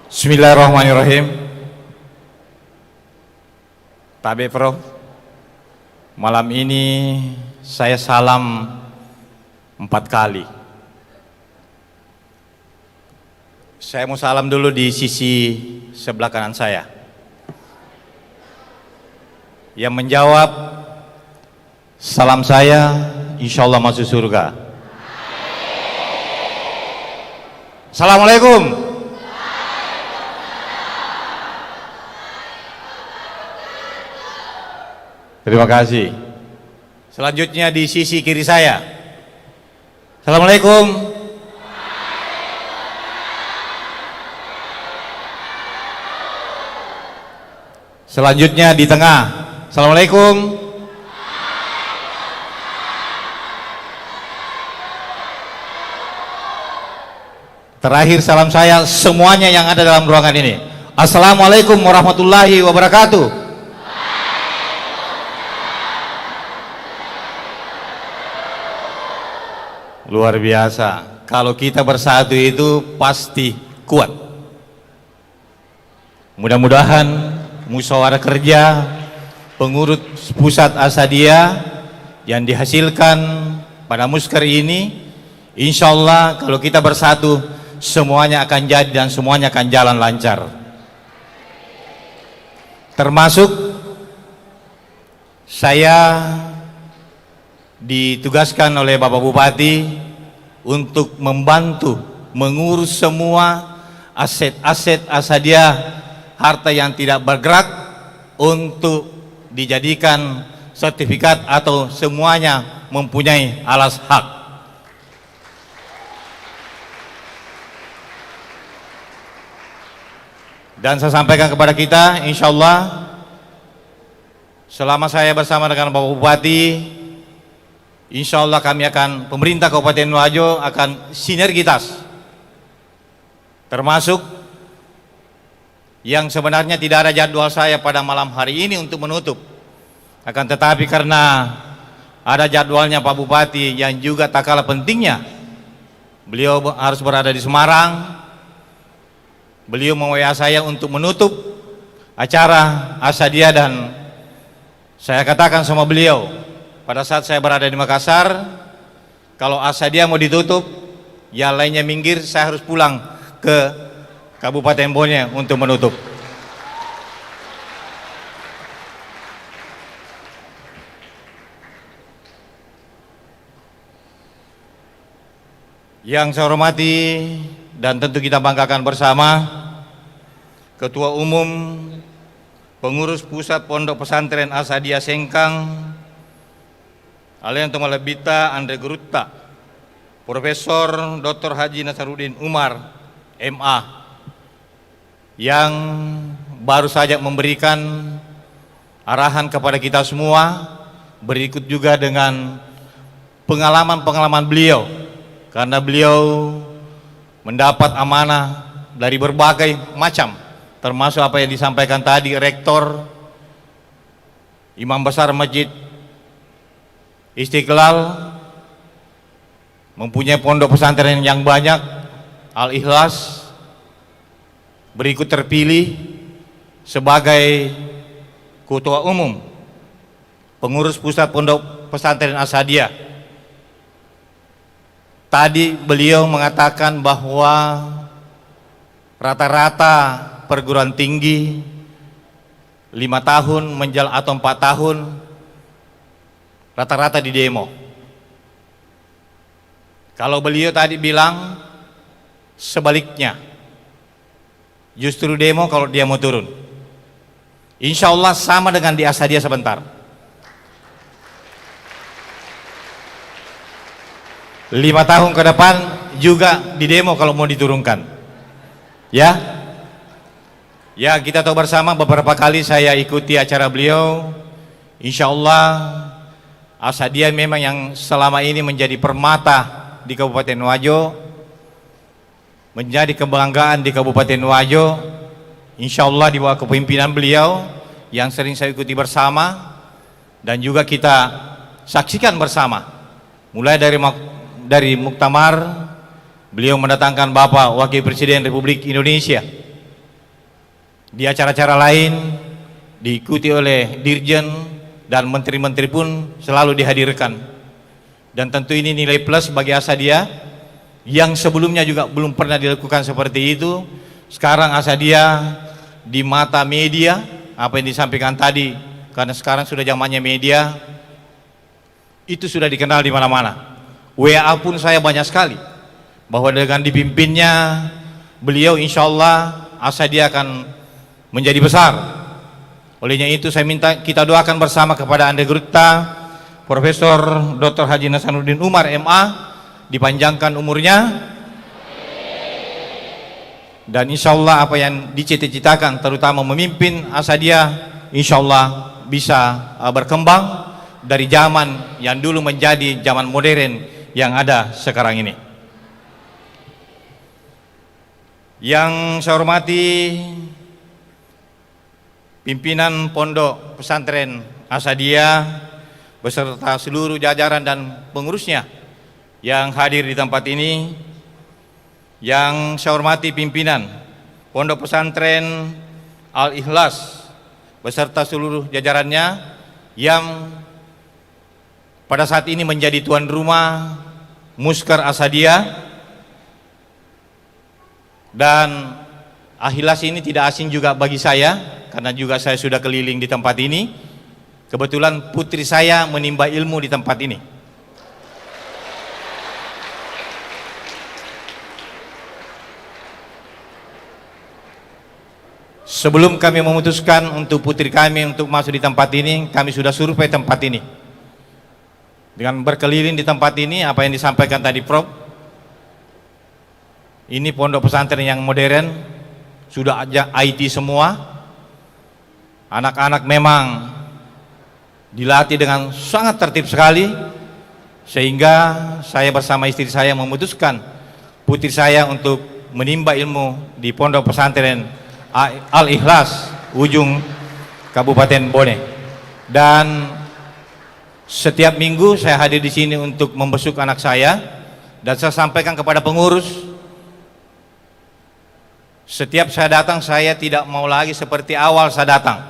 Bismillahirrahmanirrahim. Tabe Prof, malam ini saya salam 4 kali. Saya mau salam dulu di sisi sebelah kanan saya. Yang menjawab salam saya, insya Allah masuk surga. Assalamualaikum. Terima kasih. Selanjutnya di sisi kiri saya. Assalamualaikum. Selanjutnya di tengah. Assalamualaikum. Terakhir salam saya semuanya yang ada dalam ruangan ini. Assalamualaikum warahmatullahi wabarakatuh. Luar biasa. Kalau kita bersatu itu pasti kuat. Mudah-mudahan musyawarah kerja pengurus pusat Asadiyah yang dihasilkan pada musker ini, insya Allah kalau kita bersatu semuanya akan jadi dan semuanya akan jalan lancar. Termasuk saya ditugaskan oleh Bapak Bupati untuk membantu mengurus semua aset-aset Asadiyah, harta yang tidak bergerak untuk dijadikan sertifikat atau semuanya mempunyai alas hak. Dan saya sampaikan kepada kita, insya Allah selama saya bersama dengan Bapak Bupati, insya Allah kami akan, pemerintah Kabupaten Wajo akan sinergitas, termasuk yang sebenarnya tidak ada jadwal saya pada malam hari ini untuk menutup, akan tetapi karena ada jadwalnya Pak Bupati yang juga tak kalah pentingnya, beliau harus berada di Semarang. Beliau me-WA saya untuk menutup acara Asadiyah, dan saya katakan sama beliau pada saat saya berada di Makassar, kalau Asadiyah mau ditutup, yang lainnya minggir, saya harus pulang ke Kabupaten Bone untuk menutup. Yang saya hormati dan tentu kita banggakan bersama, Ketua Umum Pengurus Pusat Pondok Pesantren Asadiyah Sengkang, Alian Tomalebita Andre Gurutta, Profesor Dr. Haji Nasaruddin Umar, MA, yang baru saja memberikan arahan kepada kita semua, berikut juga dengan pengalaman-pengalaman beliau, karena beliau mendapat amanah dari berbagai macam, termasuk apa yang disampaikan tadi Rektor, Imam Besar Masjid Istiqlal, mempunyai pondok pesantren yang banyak, Al-Ikhlas, berikut terpilih sebagai Ketua Umum Pengurus Pusat Pondok Pesantren Asadiyah. Tadi beliau mengatakan bahwa rata-rata perguruan tinggi 5 tahun menjelang atau 4 tahun rata-rata di demo. Kalau beliau tadi bilang sebaliknya, justru demo kalau dia mau turun. Insya Allah sama dengan di Asadiyah sebentar. 5 tahun ke depan juga di demo kalau mau diturunkan. Ya, kita tahu bersama, beberapa kali saya ikuti acara beliau. Insya Allah Asadiyah memang yang selama ini menjadi permata di Kabupaten Wajo, menjadi kebanggaan di Kabupaten Wajo. Insya Allah di bawah kepemimpinan beliau yang sering saya ikuti bersama dan juga kita saksikan bersama, mulai dari muktamar beliau mendatangkan Bapak Wakil Presiden Republik Indonesia Di acara-acara lain diikuti oleh dirjen dan menteri-menteri pun selalu dihadirkan. Dan tentu ini nilai plus bagi Asadia yang sebelumnya juga belum pernah dilakukan seperti itu. Sekarang Asadia di mata media, apa yang disampaikan tadi, karena sekarang sudah zamannya media, itu sudah dikenal di mana-mana. WA pun saya banyak sekali, bahwa dengan dipimpinnya beliau insya Allah Asadia akan menjadi besar. Olehnya itu saya minta kita doakan bersama kepada Anda Gurta Profesor Dr. Haji Nasanuddin Umar MA, dipanjangkan umurnya, dan insya Allah apa yang dicita-citakan terutama memimpin Asadia insya Allah bisa berkembang dari zaman yang dulu menjadi zaman modern yang ada sekarang ini. Yang saya hormati pimpinan Pondok Pesantren Asadia beserta seluruh jajaran dan pengurusnya yang hadir di tempat ini. Yang saya hormati pimpinan Pondok Pesantren Al-Ikhlas beserta seluruh jajarannya yang pada saat ini menjadi tuan rumah Musker Asadia. Dan Al-Ikhlas ini tidak asing juga bagi saya, karena juga saya sudah keliling di tempat ini. Kebetulan putri saya menimba ilmu di tempat ini. Sebelum kami memutuskan untuk putri kami untuk masuk di tempat ini, kami sudah survei tempat ini. Dengan berkeliling di tempat ini, apa yang disampaikan tadi Prof, ini pondok pesantren yang modern, sudah aja IT semua. Anak-anak memang dilatih dengan sangat tertib sekali, sehingga saya bersama istri saya memutuskan putri saya untuk menimba ilmu di pondok pesantren Al-Ikhlas ujung Kabupaten Bone. Dan setiap minggu saya hadir di sini untuk membesuk anak saya, dan saya sampaikan kepada pengurus, setiap saya datang saya tidak mau lagi seperti awal saya datang.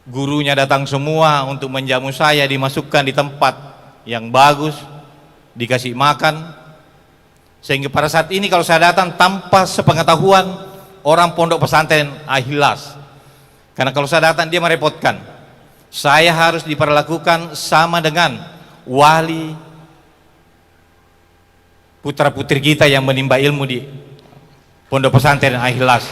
Gurunya datang semua untuk menjamu saya, dimasukkan di tempat yang bagus, dikasih makan. Sehingga pada saat ini kalau saya datang tanpa sepengetahuan orang pondok pesantren Al-Ikhlas, karena kalau saya datang dia merepotkan. Saya harus diperlakukan sama dengan wali putra putri kita yang menimba ilmu di pondok pesantren Al-Ikhlas.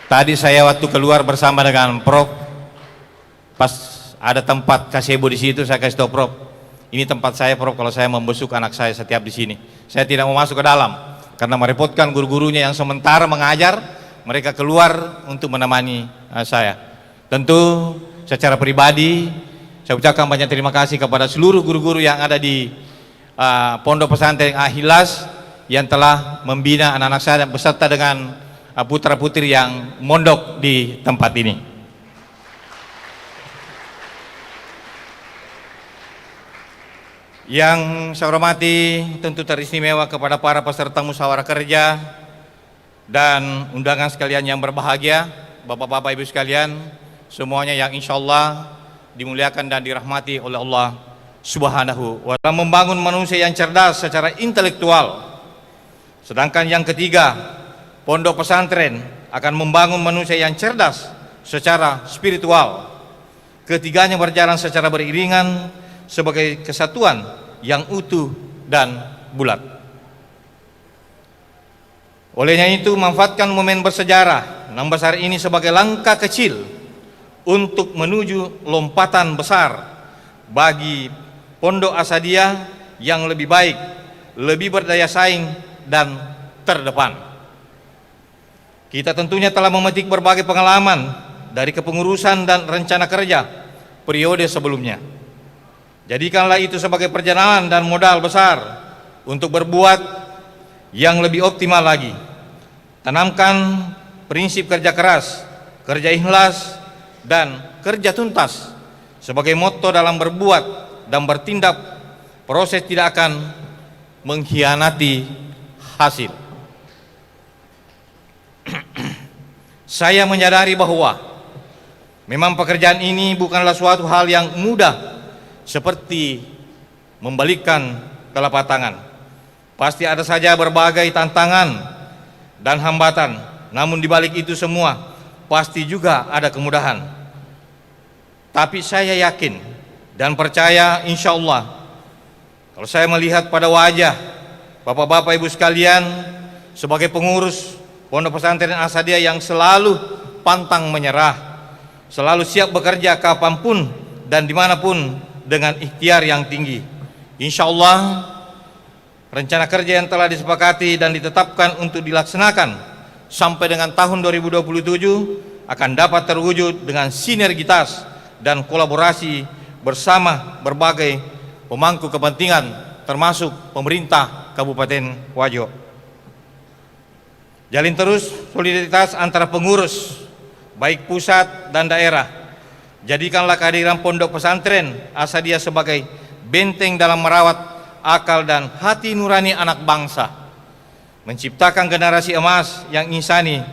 Tadi saya waktu keluar bersama dengan Prof, pas ada tempat gazebo di situ, saya kasih tahu Prof, ini tempat saya Prof kalau saya membesuk anak saya setiap di sini. Saya tidak mau masuk ke dalam karena merepotkan guru-gurunya yang sementara mengajar, mereka keluar untuk menemani saya. Tentu secara pribadi saya ucapkan banyak terima kasih kepada seluruh guru-guru yang ada di pondok pesantren Al-Ikhlas yang telah membina anak-anak saya beserta dengan putra-putri yang mondok di tempat ini. Yang saya hormati tentu teristimewa kepada para peserta musyawarah kerja dan undangan sekalian yang berbahagia, Bapak-bapak Ibu sekalian, semuanya yang insya Allah dimuliakan dan dirahmati oleh Allah Subhanahu wa Ta'ala. Membangun manusia yang cerdas secara intelektual. Sedangkan yang ketiga, pondok pesantren akan membangun manusia yang cerdas secara spiritual. Ketiganya berjalan secara beriringan sebagai kesatuan yang utuh dan bulat. Olehnya itu, manfaatkan momen bersejarah 16 hari ini sebagai langkah kecil untuk menuju lompatan besar bagi pondok Asadia yang lebih baik, lebih berdaya saing dan terdepan. Kita tentunya telah memetik berbagai pengalaman dari kepengurusan dan rencana kerja periode sebelumnya. Jadikanlah itu sebagai perjalanan dan modal besar untuk berbuat yang lebih optimal lagi. Tanamkan prinsip kerja keras, kerja ikhlas, dan kerja tuntas sebagai motto dalam berbuat dan bertindak proses tidak akan mengkhianati hasil. Saya menyadari bahwa memang pekerjaan ini bukanlah suatu hal yang mudah seperti membalikkan telapak tangan. Pasti ada saja berbagai tantangan dan hambatan, namun di balik itu semua pasti juga ada kemudahan. Tapi saya yakin dan percaya insya Allah, kalau saya melihat pada wajah Bapak-bapak Ibu sekalian sebagai pengurus Pondok Pesantren Asadiah yang selalu pantang menyerah, selalu siap bekerja kapanpun dan dimanapun dengan ikhtiar yang tinggi, insya Allah rencana kerja yang telah disepakati dan ditetapkan untuk dilaksanakan sampai dengan tahun 2027 akan dapat terwujud dengan sinergitas dan kolaborasi bersama berbagai pemangku kepentingan termasuk pemerintah Kabupaten Wajo. Jalin terus solidaritas antara pengurus baik pusat dan daerah. Jadikanlah kehadiran Pondok Pesantren Asadiah sebagai benteng dalam merawat akal dan hati nurani anak bangsa, menciptakan generasi emas yang insani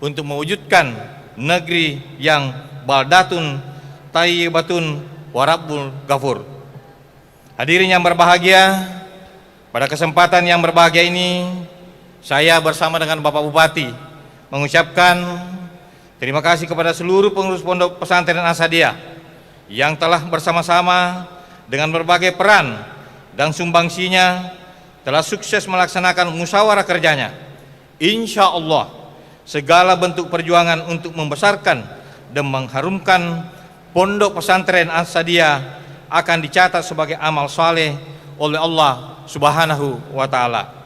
untuk mewujudkan negeri yang baldatun thayyibatun warabbul ghafur. Hadirin yang berbahagia, pada kesempatan yang berbahagia ini saya bersama dengan Bapak Bupati mengucapkan terima kasih kepada seluruh pengurus Pondok Pesantren Asadiah yang telah bersama-sama dengan berbagai peran dan sumbangsinya telah sukses melaksanakan musyawarah kerjanya. Insya Allah segala bentuk perjuangan untuk membesarkan dan mengharumkan Pondok Pesantren Asadiah akan dicatat sebagai amal saleh oleh Allah Subhanahu wa Ta'ala.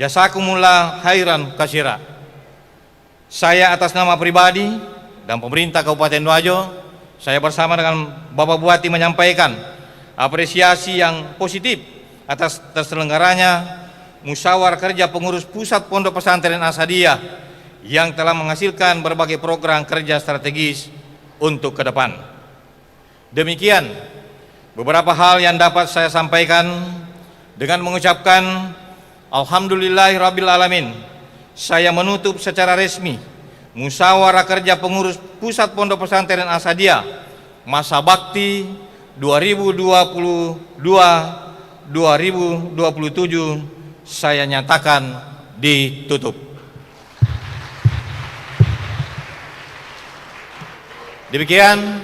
Jazakumullah khairan katsira. Saya atas nama pribadi dan pemerintah Kabupaten Wajo, saya bersama dengan Bapak Bupati menyampaikan apresiasi yang positif atas terselenggaranya musyawarah kerja pengurus pusat Pondok Pesantren Asadiah yang telah menghasilkan berbagai program kerja strategis untuk ke depan. Demikian beberapa hal yang dapat saya sampaikan dengan mengucapkan Alhamdulillahirabbil alamin. Saya menutup secara resmi musyawarah kerja pengurus pusat Pondok Pesantren Asadiah masa bakti 2022-2027 saya nyatakan ditutup. Demikian,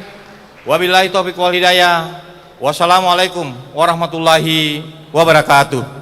wabillahi taufiq wal hidayah. Wassalamualaikum warahmatullahi wabarakatuh.